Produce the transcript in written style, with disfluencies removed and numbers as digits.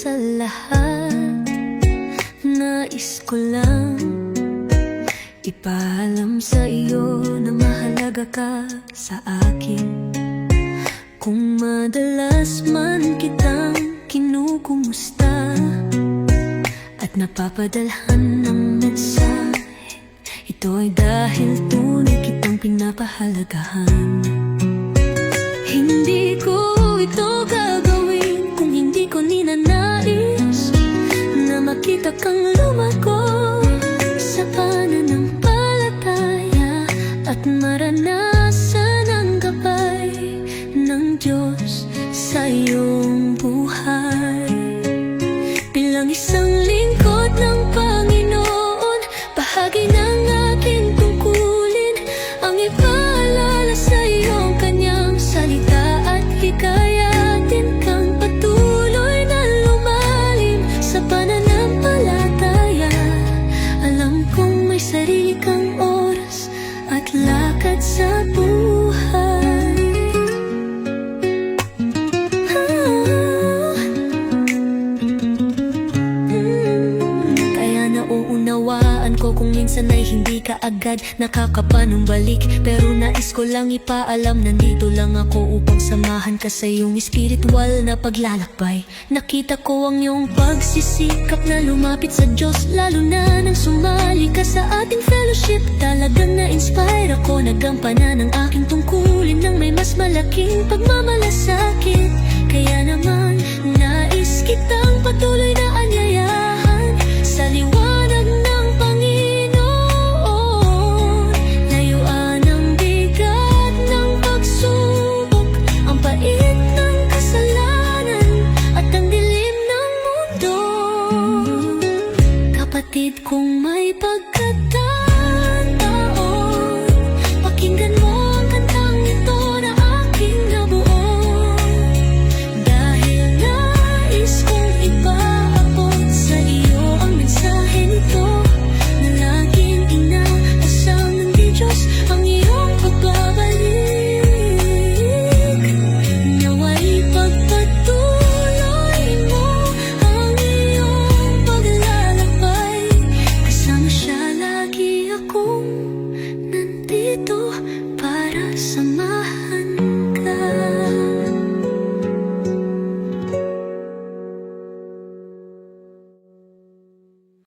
sa lahat. Nais ko lang ipaalam sa iyo na mahalaga ka sa akin. Kung madalas man kitang kinukumusta at napapadalhan ng mensahe, ito ay dahil tunay kitang pinapahalagahan. Hindi ko ito gagawin kung hindi ko ninanais na makita kang lumago sa pananampalataya at maranasan ang gabay ng Diyos sa iyong buhay. Bilang isang lingkod ng Panginoon, bahagi ng aking tungkulin ang ipaalala sa iyong kanyang salita at hikayatin kang patuloy na lumalim sa pananampalataya. Alam kong may sarili kang oras at lakad sa buhay. Nauunawaan ko kung minsan ay hindi ka agad nakakapanumbalik, pero nais ko lang ipaalam, nandito lang ako upang samahan ka sa iyong espiritual na paglalakbay. Nakita ko ang iyong pagsisikap na lumapit sa Diyos, lalo na nang sumali ka sa ating fellowship. Talagang na-inspire ako, nagampanan ang aking tungkulin ng may mas malaking pagmamalasakit. Kaya naman nais kitang patuloy